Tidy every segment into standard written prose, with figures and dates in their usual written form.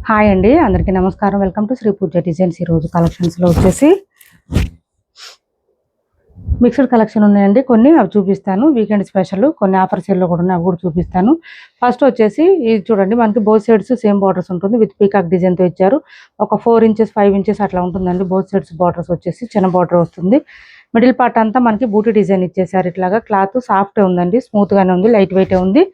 Hi అండి, అందరికీ నమస్కారం. Welcome to Shri Pooja designs. ఈరోజు కలెక్షన్స్లో వచ్చేసి మిక్స్డ్ కలెక్షన్ ఉన్నాయండి. కొన్ని అవి చూపిస్తాను. వీకెండ్ స్పెషల్ కొన్ని ఆఫర్ సేల్లో కూడా ఉన్నాయి, అవి కూడా చూపిస్తాను. ఫస్ట్ వచ్చేసి ఇది చూడండి, మనకి బోత్ సైడ్స్ సేమ్ బార్డర్స్ ఉంటుంది. విత్ పీకాక్ డిజైన్తో ఇచ్చారు. ఒక 4 ఇంచెస్ 5 ఇంచెస్ అట్లా ఉంటుందండి. బోత్ సైడ్స్ బార్డర్స్ వచ్చేసి చిన్న బార్డర్ వస్తుంది. మిడిల్ పార్ట్ అంతా మనకి బూటీ డిజైన్ ఇచ్చేసారు. ఇట్లాగా క్లాత్ సాఫ్ట్ ఉందండి, స్మూత్గానే ఉంది, లైట్ వెయిట్ ఉంది.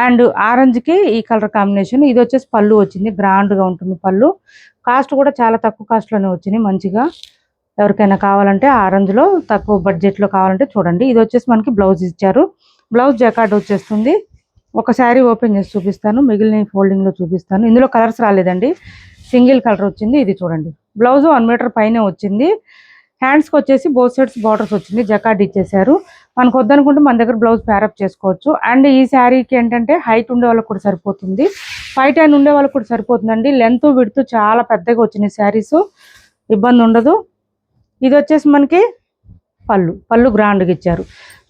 అండ్ ఆరెంజ్కి ఈ కలర్ కాంబినేషన్. ఇది వచ్చేసి పళ్ళు వచ్చింది, గ్రాండ్గా ఉంటుంది పళ్ళు. కాస్ట్ కూడా చాలా తక్కువ కాస్ట్లోనే వచ్చింది మంచిగా. ఎవరికైనా కావాలంటే ఆరెంజ్లో తక్కువ బడ్జెట్లో కావాలంటే చూడండి. ఇది వచ్చేసి మనకి బ్లౌజ్ ఇచ్చారు. బ్లౌజ్ జకార్డ్ వచ్చేస్తుంది. ఒక శారీ ఓపెన్ చేసి చూపిస్తాను, మిగిలిన ఫోల్డింగ్లో చూపిస్తాను. ఇందులో కలర్స్ రాలేదండి, సింగిల్ కలర్ వచ్చింది. ఇది చూడండి, బ్లౌజ్ 1 మీటర్ పైనే వచ్చింది. హ్యాండ్స్కి వచ్చేసి బోత్ సైడ్స్ బార్డర్స్ వచ్చింది, జకార్డ్ ఇచ్చేసారు. మనకు వద్దనుకుంటే మన దగ్గర బ్లౌజ్ ప్యారప్ చేసుకోవచ్చు. అండ్ ఈ శారీకి ఏంటంటే హైట్ ఉండే వాళ్ళకి కూడా సరిపోతుంది, 5'10" ఉండే వాళ్ళకి కూడా సరిపోతుందండి. లెంత్ విడ్త్ చాలా పెద్దగా వచ్చినాయి శారీస్, ఇబ్బంది ఉండదు. ఇది వచ్చేసి మనకి పళ్ళు గ్రాండ్గా ఇచ్చారు.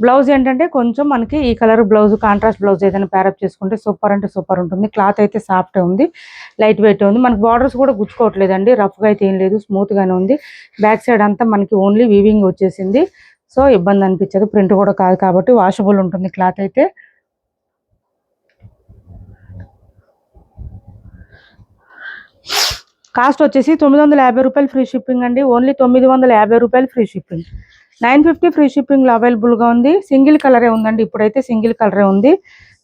బ్లౌజ్ ఏంటంటే కొంచెం మనకి ఈ కలర్ బ్లౌజ్, కాంట్రాస్ట్ బ్లౌజ్ ఏదైనా ప్యారప్ చేసుకుంటే సూపర్ అంటే సూపర్ ఉంటుంది. క్లాత్ అయితే సాఫ్టే ఉంది, లైట్ వెయిట్ ఉంది. మనకి బార్డర్స్ కూడా గుచ్చుకోవట్లేదండి, రఫ్గా అయితే ఏం లేదు, స్మూత్గానే ఉంది. బ్యాక్ సైడ్ అంతా మనకి ఓన్లీ వీవింగ్ వచ్చేసింది, సో ఇబ్బంది అనిపించదు. ప్రింట్ కూడా కాదు కాబట్టి వాషబుల్ ఉంటుంది క్లాత్ అయితే. కాస్ట్ వచ్చేసి 950 రూపాయలు ఫ్రీ షిప్పింగ్ అండి. ఓన్లీ 950 రూపాయలు ఫ్రీ షిప్పింగ్. 950 ఫ్రీ షిప్పింగ్లో అవైలబుల్గా ఉంది. సింగిల్ కలరే ఉందండి, ఇప్పుడైతే సింగిల్ కలరే ఉంది.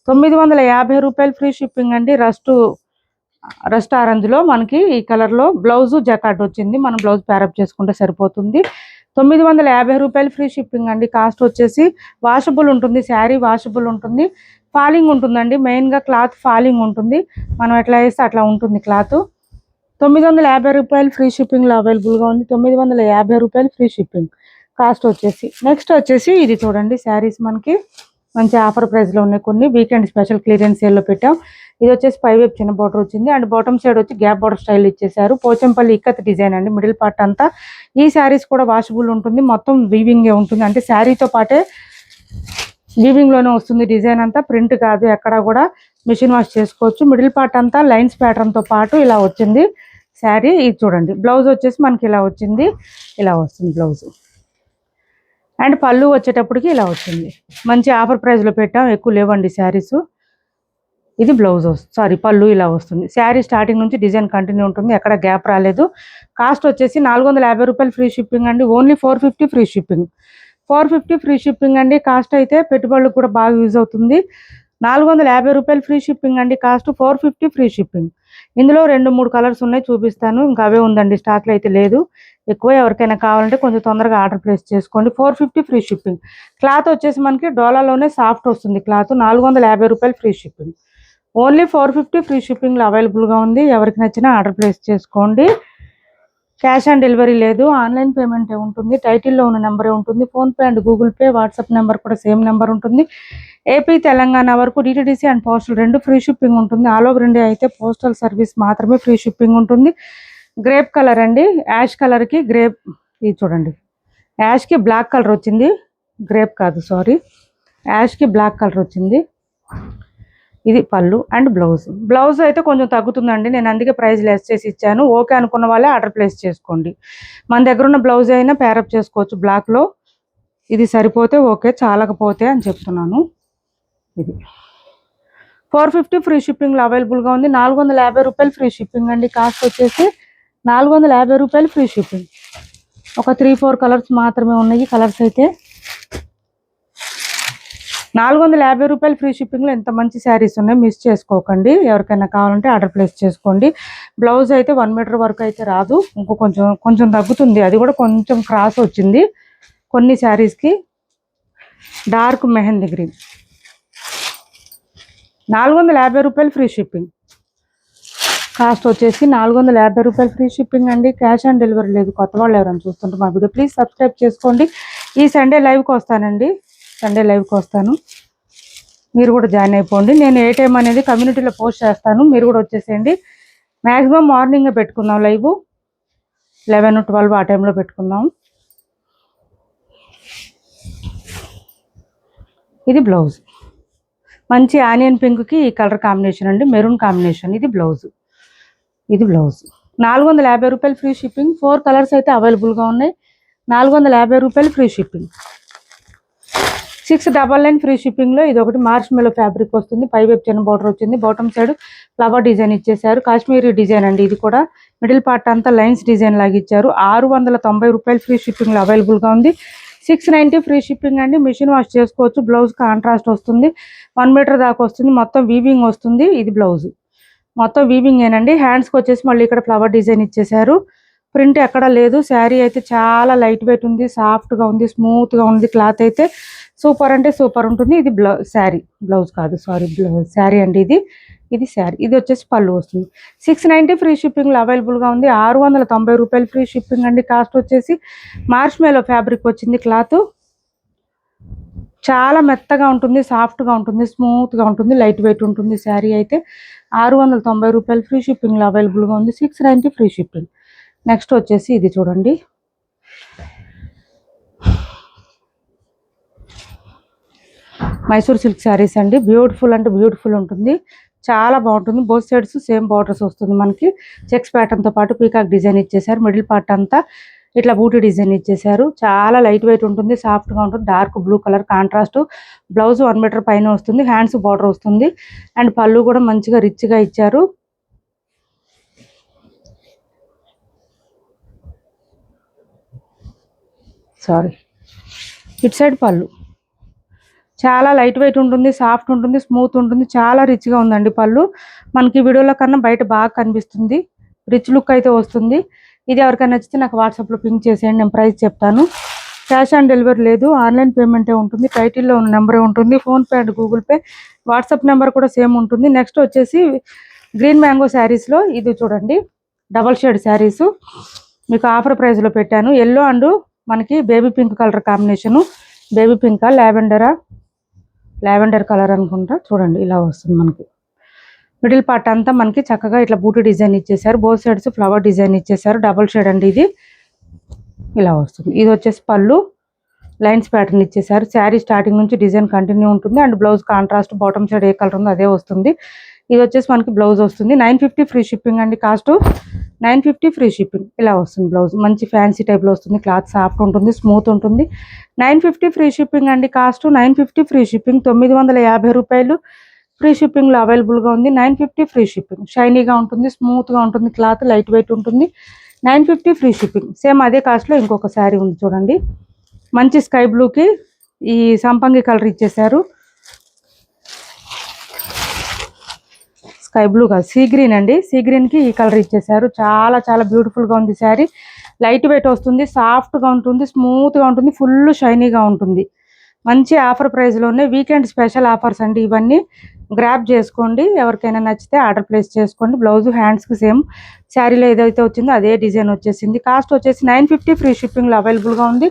950 రూపాయలు ఫ్రీ షిప్పింగ్ అండి. రస్ట్ ఆరెంజ్లో మనకి ఈ కలర్లో బ్లౌజు జకార్డ్ వచ్చింది. మనం బ్లౌజ్ ప్యారప్ చేసుకుంటే సరిపోతుంది. 950 రూపాయలు ఫ్రీ షిప్పింగ్ అండి. కాస్ట్ వచ్చేసి వాషబుల్ ఉంటుంది, శారీ వాషబుల్ ఉంటుంది, ఫాలింగ్ ఉంటుందండి. మెయిన్గా క్లాత్ ఫాలింగ్ ఉంటుంది, మనం ఎట్లా వేస్తే అట్లా ఉంటుంది క్లాత్. 950 రూపాయలు ఫ్రీ షిప్పింగ్లో అవైలబుల్గా ఉంది. 950 రూపాయలు ఫ్రీ షిప్పింగ్ కాస్ట్ వచ్చేసి. నెక్స్ట్ వచ్చేసి ఇది చూడండి, శారీస్ మనకి మంచి ఆఫర్ ప్రైస్లో ఉన్నాయి. కొన్ని వీకెండ్ స్పెషల్ క్లియరెన్స్ సేల్లో పెట్టాం. ఇది వచ్చేసి పైవైపు చిన్న బార్డర్ వచ్చింది, అండ్ బాటమ్ సైడ్ వచ్చి గ్యాప్ బార్డర్ స్టైల్ ఇచ్చేసారు. పోచంపల్లి ఇక్కత్ డిజైన్ అండి, మిడిల్ పార్ట్ అంతా. ఈ శారీస్ కూడా వాషబుల్ ఉంటుంది, మొత్తం వీవింగే ఉంటుంది, అంటే శారీతో పాటే వీవింగ్లోనే వస్తుంది. డిజైన్ అంతా ప్రింట్ కాదు, ఎక్కడ కూడా మిషన్ వాష్ చేసుకోవచ్చు. మిడిల్ పార్ట్ అంతా లైన్స్ ప్యాటర్న్తో పాటు ఇలా వచ్చింది శారీ. ఇది చూడండి, బ్లౌజ్ వచ్చేసి మనకి ఇలా వచ్చింది, ఇలా వస్తుంది బ్లౌజ్. అండ్ పళ్ళు వచ్చేటప్పటికి ఇలా వచ్చింది. మంచి ఆఫర్ ప్రైస్లో పెట్టాం, ఎక్కువ లేవండి శారీస్. ఇది బ్లౌజ్ పళ్ళు ఇలా వస్తుంది. శారీ స్టార్టింగ్ నుంచి డిజైన్ కంటిన్యూ ఉంటుంది, ఎక్కడ గ్యాప్ రాలేదు. కాస్ట్ వచ్చేసి 450 రూపాయలు ఫ్రీ షిప్పింగ్ అండి. Only 450 free shipping. 450 free shipping అండి. కాస్ట్ అయితే పెట్టుబడులకు కూడా బాగా యూజ్ అవుతుంది. 450 రూపాయలు ఫ్రీ షిప్పింగ్ అండి. Cost 450 free shipping. ఇందులో 2-3 కలర్స్ ఉన్నాయి, చూపిస్తాను. ఇంకా అవే ఉందండి, స్టాక్లో అయితే లేదు ఎక్కువ. ఎవరికైనా కావాలంటే కొంచెం తొందరగా ఆర్డర్ ప్లేస్ చేసుకోండి. 450 ఫ్రీ షిప్పింగ్. క్లాత్ వచ్చేసి మనకి డోలాలోనే సాఫ్ట్ వస్తుంది క్లాత్. 450 రూపాయలు ఫ్రీ షిప్పింగ్. ఓన్లీ 450 ఫ్రీ షిప్పింగ్లో అవైలబుల్గా ఉంది. ఎవరికి నచ్చినా ఆర్డర్ ప్లేస్ చేసుకోండి. క్యాష్ ఆన్ డెలివరీ లేదు, ఆన్లైన్ పేమెంటే ఉంటుంది. టైటిల్లో ఉన్న నెంబరే ఉంటుంది. PhonePe and Google pay, WhatsApp number కూడా సేమ్ నెంబర్ ఉంటుంది. ఏపీ తెలంగాణ వరకు DTDC and postal 2 free shipping ఉంటుంది. ఆల్ ఓవర్ ఇండియా అయితే పోస్టల్ సర్వీస్ మాత్రమే ఫ్రీ షిప్పింగ్ ఉంటుంది. గ్రేప్ కలర్ అండి, యాష్ కలర్కి గ్రేప్. ఇది చూడండి, యాష్కి బ్లాక్ కలర్ వచ్చింది, గ్రేప్ కాదు సారీ, యాష్కి బ్లాక్ కలర్ వచ్చింది. ఇది పళ్ళు అండ్ బ్లౌజ్ అయితే కొంచెం తగ్గుతుందండి, నేను అందుకే ప్రైస్ లెస్ చేసి ఇచ్చాను. ఓకే అనుకున్న వాళ్ళే ఆర్డర్ ప్లేస్ చేసుకోండి. మన దగ్గర ఉన్న బ్లౌజ్ అయినా ప్యారప్ చేసుకోవచ్చు బ్లాక్లో. ఇది సరిపోతే ఓకే, చాలకపోతే అని చెప్తున్నాను. ఇది 450 ఫ్రీ షిప్పింగ్లో అవైలబుల్గా ఉంది. 450 రూపాయలు ఫ్రీ షిప్పింగ్ అండి. కాస్ట్ వచ్చేసి 450 రూపాయలు ఫ్రీ షిప్పింగ్. ఒక 3-4 కలర్స్ మాత్రమే ఉన్నాయి. కలర్స్ అయితే 450 రూపాయలు ఫ్రీ షిప్పింగ్లో ఎంత మంచి శారీస్ ఉన్నాయి, మిస్ చేసుకోకండి. ఎవరికైనా కావాలంటే ఆర్డర్ ప్లేస్ చేసుకోండి. బ్లౌజ్ అయితే 1 మీటర్ వరకు అయితే రాదు, కొంచెం తగ్గుతుంది. అది కూడా కొంచెం క్రాస్ వచ్చింది కొన్ని శారీస్కి. Dark mehndi green. 450 రూపాయలు ఫ్రీ షిప్పింగ్. కాస్ట్ వచ్చేసి 450 రూపాయలు ఫ్రీ షిప్పింగ్ అండి. క్యాష్ ఆన్ డెలివరీ లేదు. కొత్త వాళ్ళు ఎవరైనా చూస్తుంటే మా వీడియో ప్లీజ్ సబ్స్క్రైబ్ చేసుకోండి. ఈ సండే లైవ్కి వస్తానండి, సండే లైవ్కి వస్తాను, మీరు కూడా జాయిన్ అయిపోండి. నేను ఏ టైం అనేది కమ్యూనిటీలో పోస్ట్ చేస్తాను, మీరు కూడా వచ్చేసేయండి. మ్యాక్సిమం మార్నింగే పెట్టుకుందాం లైవ్, 11-12 ఆ టైంలో పెట్టుకుందాం. ఇది బ్లౌజ్, మంచి ఆనియన్ పింక్కి ఈ కలర్ కాంబినేషన్ అండి, మెరూన్ కాంబినేషన్. ఇది బ్లౌజ్. ఇది బ్లౌజ్. 450 రూపాయలు ఫ్రీ షిప్పింగ్. 4 కలర్స్ అయితే అవైలబుల్గా ఉన్నాయి. 450 రూపాయలు ఫ్రీ షిప్పింగ్. 699 ఫ్రీ షిప్పింగ్లో ఇది ఒకటి మార్చ్ మెలో ఫ్యాబ్రిక్ వస్తుంది. పైవైపు చిన్న బార్డర్ వచ్చింది. బాటమ్ సైడ్ ఫ్లవర్ డిజైన్ ఇచ్చేసారు. కాశ్మీరీ డిజైన్ అండి. ఇది కూడా మిడిల్ పార్ట్ అంతా లైన్స్ డిజైన్ లాగా ఇచ్చారు. 690 రూపాయలు ఫ్రీ షిప్పింగ్లో అవైలబుల్గా ఉంది. 690 ఫ్రీ షిప్పింగ్ అండి. మిషన్ వాష్ చేసుకోవచ్చు. బ్లౌజ్ కాంట్రాస్ట్ వస్తుంది. 1 మీటర్ దాకా వస్తుంది. మొత్తం వీవింగ్ వస్తుంది. ఇది బ్లౌజ్ మొత్తం వీవింగ్ ఏనండి. హ్యాండ్స్కి వచ్చేసి మళ్ళీ ఇక్కడ ఫ్లవర్ డిజైన్ ఇచ్చేసారు. ప్రింట్ ఎక్కడా లేదు. శారీ అయితే చాలా లైట్ వెయిట్ ఉంది. సాఫ్ట్గా ఉంది. స్మూత్గా ఉంది. క్లాత్ అయితే సూపర్ అంటే సూపర్ ఉంటుంది. ఇది బ్లౌజ్ కాదు, సారీ, శారీ అండి. ఇది శారీ. ఇది వచ్చేసి పళ్ళు వస్తుంది. 690 ఫ్రీ షిప్పింగ్లో అవైలబుల్గా ఉంది. 690 రూపాయలు ఫ్రీ షిప్పింగ్ అండి. కాస్ట్ వచ్చేసి మార్చ్ మేలో ఫ్యాబ్రిక్ వచ్చింది. క్లాత్ చాలా మెత్తగా ఉంటుంది. సాఫ్ట్గా ఉంటుంది. స్మూత్గా ఉంటుంది. లైట్ వెయిట్ ఉంటుంది. శారీ అయితే 690 రూపాయలు ఫ్రీ షిప్పింగ్లో అవైలబుల్గా ఉంది. 690 ఫ్రీ షిప్పింగ్. నెక్స్ట్ వచ్చేసి ఇది చూడండి. మైసూర్ సిల్క్ శారీస్ అండి. బ్యూటిఫుల్ అంటే బ్యూటిఫుల్ ఉంటుంది. చాలా బాగుంటుంది. బోత్ సైడ్స్ సేమ్ బార్డర్స్ వస్తుంది మనకి. చెక్స్ ప్యాటర్న్తో పాటు పీకాక్ డిజైన్ ఇచ్చేసారు. మిడిల్ పార్ట్ అంతా ఇట్లా బూటీ డిజైన్ ఇచ్చేసారు. చాలా లైట్ వెయిట్ ఉంటుంది. సాఫ్ట్గా ఉంటుంది. Dark blue colour contrast. Blouse 1 metre పైన వస్తుంది. హ్యాండ్స్ బార్డర్ వస్తుంది. అండ్ పళ్ళు కూడా మంచిగా రిచ్గా ఇచ్చారు. ఇటు సైడ్ పళ్ళు చాలా లైట్ వెయిట్ ఉంటుంది. సాఫ్ట్ ఉంటుంది. స్మూత్ ఉంటుంది. చాలా రిచ్గా ఉందండి. పళ్ళు మనకి వీడియోలో కన్నా బయట బాగా కనిపిస్తుంది. రిచ్ లుక్ అయితే వస్తుంది. ఇది ఎవరికైనా నచ్చితే నాకు వాట్సాప్లో పింక్ చేసేయండి. నేను ప్రైస్ చెప్తాను. క్యాష్ ఆన్ డెలివరీ లేదు. ఆన్లైన్ పేమెంటే ఉంటుంది. టైటిల్లో ఉన్న నెంబరే ఉంటుంది. PhonePe and Google pay. WhatsApp number కూడా సేమ్ ఉంటుంది. నెక్స్ట్ వచ్చేసి గ్రీన్ మ్యాంగో శారీస్లో ఇది చూడండి. డబల్ షేడ్ శారీస్ మీకు ఆఫర్ ప్రైస్లో పెట్టాను. ఎల్లో అండ్ మనకి baby pink colour combination. Baby పింకా లావెండర్ కలర్ అనుకుంటా. చూడండి ఇలా వస్తుంది మనకి. మిడిల్ పార్ట్ అంతా మనకి చక్కగా ఇట్లా బూటీ డిజైన్ ఇచ్చేసారు. బోత్ సైడ్స్ ఫ్లవర్ డిజైన్ ఇచ్చేసారు. డబుల్ షేడ్ అండి. ఇది ఇలా వస్తుంది. ఇది వచ్చేసి పళ్ళు లైన్స్ ప్యాటర్న్ ఇచ్చేసారు. శారీ స్టార్టింగ్ నుంచి డిజైన్ కంటిన్యూ ఉంటుంది. And blouse contrast bottom side A colour ఉందో అదే వస్తుంది. ఇది వచ్చేసి మనకి బ్లౌజ్ వస్తుంది. 950 ఫ్రీ షిప్పింగ్ అండి. Cost 950 free shipping. ఇలా వస్తుంది బ్లౌజ్. మంచి ఫ్యాన్సీ టైప్లో వస్తుంది. క్లాత్ సాఫ్ట్ ఉంటుంది. స్మూత్ ఉంటుంది. 950 ఫ్రీ షిప్పింగ్ అండి. Cost 950 free shipping. 950 రూపాయలు ఫ్రీ షిప్పింగ్లో అవైలబుల్గా ఉంది. 950 ఫ్రీ షిప్పింగ్. షైనీగా ఉంటుంది. స్మూత్గా ఉంటుంది. క్లాత్ లైట్ వెయిట్ ఉంటుంది. 950 ఫ్రీ షిప్పింగ్. సేమ్ అదే కాస్ట్లో ఇంకొక శారీ ఉంది చూడండి. మంచి స్కై బ్లూకి ఈ సంపంగి కలర్ ఇచ్చేసారు. స్కై బ్లూ కాదు, సీ గ్రీన్ అండి. సీ గ్రీన్కి ఈ కలర్ ఇచ్చేసారు. చాలా చాలా బ్యూటిఫుల్గా ఉంది శారీ. లైట్ వెయిట్ వస్తుంది. సాఫ్ట్గా ఉంటుంది. స్మూత్గా ఉంటుంది. ఫుల్ షైనీగా ఉంటుంది. మంచి ఆఫర్ ప్రైస్లోనే వీకెండ్ స్పెషల్ ఆఫర్స్ అండి ఇవన్నీ. గ్రాప్ చేసుకోండి. ఎవరికైనా నచ్చితే ఆర్డర్ ప్లేస్ చేసుకోండి. బ్లౌజ్ హ్యాండ్స్కి సేమ్ శారీలో ఏదైతే వచ్చిందో అదే డిజైన్ వచ్చేసింది. కాస్ట్ వచ్చేసి 950 ఫ్రీ షిప్పింగ్లో అవైలబుల్గా ఉంది.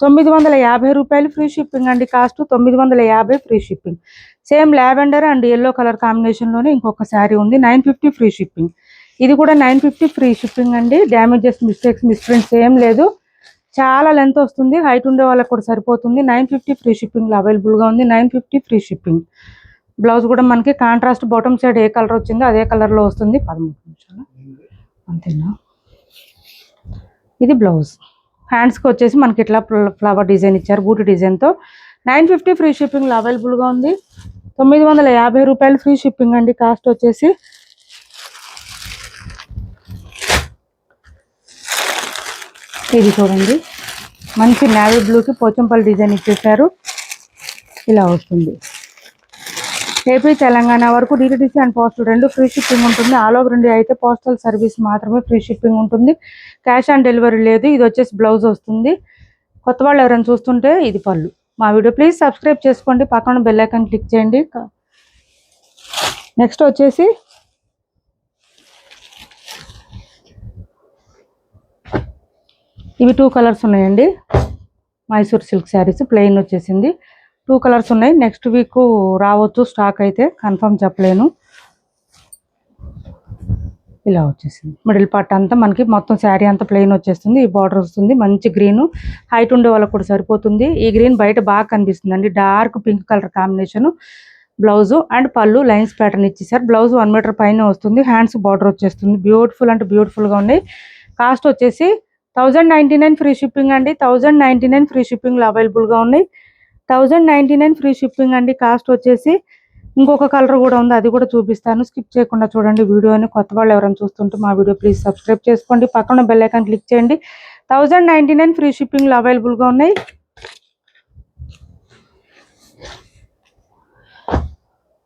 950 రూపాయలు ఫ్రీ షిప్పింగ్ అండి. Cost 950 free shipping. Same lavender and yellow colour కాంబినేషన్లోనే ఇంకొక శారీ ఉంది. 950 ఫ్రీ షిప్పింగ్. ఇది కూడా 950 ఫ్రీ షిప్పింగ్ అండి. డ్యామేజెస్, మిస్టేక్స్, మిస్ప్రింట్స్ ఏం లేదు. చాలా లెంత్ వస్తుంది. హైట్ ఉండే వాళ్ళకి కూడా సరిపోతుంది. 950 ఫ్రీ షిప్పింగ్లో అవైలబుల్గా ఉంది. 950 ఫ్రీ షిప్పింగ్. బ్లౌజ్ కూడా మనకి కాంట్రాస్ట్ బాటమ్ సైడ్ ఏ కలర్ వచ్చిందో అదే కలర్లో వస్తుంది. 13 నిమిషాలు అంతేనా. ఇది బ్లౌజ్. హ్యాండ్స్కి వచ్చేసి మనకి ఇట్లా ఫ్లవర్ డిజైన్ ఇచ్చారు బూటీ డిజైన్తో. 950 ఫ్రీ షిప్పింగ్లో అవైలబుల్గా ఉంది. 950 రూపాయలు ఫ్రీ షిప్పింగ్ అండి. కాస్ట్ వచ్చేసి ఇది చూడండి. మంచి నేవీ బ్లూకి పోచంపల్లి డిజైన్ ఇచ్చేసారు. ఇలా వస్తుంది. ఏపీ తెలంగాణ వరకు డిటిడిసి అండ్ పోస్టల్ రెండు ఫ్రీ షిప్పింగ్ ఉంటుంది. ఆల్ ఓవర్ ఇండియా అయితే పోస్టల్ సర్వీస్ మాత్రమే ఫ్రీ షిప్పింగ్ ఉంటుంది. క్యాష్ ఆన్ డెలివరీ లేదు. ఇది వచ్చేసి బ్లౌజ్ వస్తుంది. కొత్త వాళ్ళు ఎవరైనా చూస్తుంటే ఇది పళ్ళు. మా వీడియో ప్లీజ్ సబ్స్క్రైబ్ చేసుకోండి. పక్కన బెల్ ఐకాన్ క్లిక్ చేయండి. నెక్స్ట్ వచ్చేసి ఇవి 2 కలర్స్ ఉన్నాయండి. మైసూర్ సిల్క్ శారీస్ ప్లెయిన్ వచ్చేసింది. 2 కలర్స్ ఉన్నాయి. నెక్స్ట్ వీక్ రావచ్చు. స్టాక్ అయితే కన్ఫర్మ్ చెప్పలేను. ఇలా వచ్చేసింది. మిడిల్ పార్ట్ అంతా మనకి మొత్తం శారీ అంతా ప్లెయిన్ వచ్చేస్తుంది. ఈ బార్డర్ వస్తుంది. మంచి గ్రీన్. హైట్ ఉండే వాళ్ళకి కూడా సరిపోతుంది. ఈ గ్రీన్ బయట బాగా కనిపిస్తుంది అండి. Dark pink colour combination. Blouse and పళ్ళు లైన్స్ ప్యాటర్న్ ఇచ్చేసారు. బ్లౌజ్ 1 మీటర్ పైన వస్తుంది. హ్యాండ్స్ బార్డర్ వచ్చేస్తుంది. బ్యూటిఫుల్ అంటే బ్యూటిఫుల్గా ఉన్నాయి. కాస్ట్ వచ్చేసి 1099 ఫ్రీ షిప్పింగ్ అండి. 1099 ఫ్రీ షిప్పింగ్లో అవైలబుల్గా ఉన్నాయి. 1099 ఫ్రీ షిప్పింగ్ అండి. కాస్ట్ వచ్చేసి ఇంకొక కలర్ కూడా ఉంది, అది కూడా చూపిస్తాను. స్కిప్ చేయకుండా చూడండి వీడియోని. కొత్త వాళ్ళు ఎవరైనా చూస్తుంటే మా వీడియో ప్లీజ్ సబ్స్క్రైబ్ చేసుకోండి. పక్కన బెల్ ఐకాన్ క్లిక్ చేయండి. 1099 ఫ్రీ షిప్పింగ్లో అవైలబుల్గా ఉన్నాయి.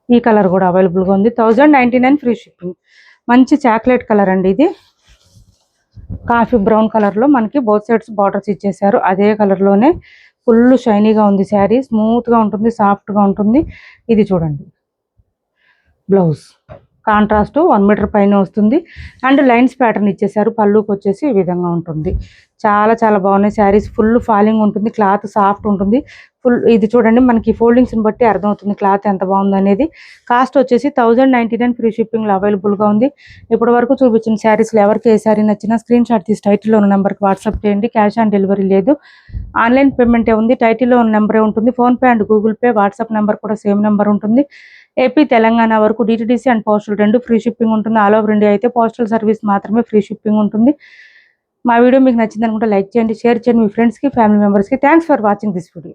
ఈ కలర్ కూడా అవైలబుల్గా ఉంది. 1099 ఫ్రీ షిప్పింగ్. మంచి చాక్లెట్ కలర్ అండి ఇది. కాఫీ బ్రౌన్ కలర్లో మనకి బోత్ సైడ్స్ బార్డర్స్ ఇచ్చేసారు. అదే కలర్లోనే ఫుల్ షైనీగా ఉంది శారీ. స్మూత్గా ఉంటుంది, సాఫ్ట్గా ఉంటుంది. ఇది చూడండి బ్లౌజ్ కాంట్రాస్ట్ 1 మీటర్ పైన వస్తుంది. అండ్ లైన్స్ ప్యాటర్న్ ఇచ్చేసారు. పళ్ళుకి వచ్చేసి ఈ విధంగా ఉంటుంది. చాలా చాలా బాగున్నాయి శారీస్. ఫుల్ ఫాలింగ్ ఉంటుంది, క్లాత్ సాఫ్ట్ ఉంటుంది. ఫుల్ ఇది చూడండి, మనకి ఫోల్డింగ్స్ని బట్టి అర్థమవుతుంది క్లాత్ ఎంత బాగుంది అనేది. కాస్ట్ వచ్చేసి 1099 ఫ్రీ షిప్పింగ్లో అవైలబుల్గా ఉంది. ఇప్పటి వరకు చూపించిన శారీస్లో ఎవరికి ఏ శారీ నచ్చినా స్క్రీన్ షాట్ తీసి టైటిల్లో ఉన్న నెంబర్కి వాట్సాప్ చేయండి. క్యాష్ ఆన్ డెలివరీ లేదు, ఆన్లైన్ పేమెంటే ఉంది. టైటిల్లో ఉన్న నెంబరే ఉంటుంది. PhonePe and Google pay, WhatsApp number కూడా సేమ్ నెంబర్ ఉంటుంది. ఏపీ తెలంగాణ వరకు DTDC and postal 2 free shipping ఉంటుంది. ఆల్ ఓవర్ ఇండియా అయితే పోస్టల్ సర్వీస్ మాత్రమే ఫ్రీ షిప్పింగ్ ఉంటుంది. మా వీడియో మీకు నచ్చింది అనుకుంటే లైక్ చేయండి, షేర్ చేయండి మీ ఫ్రెండ్స్కి, ఫ్యామిలీ మెంబర్స్కి. Thanks for watching this video.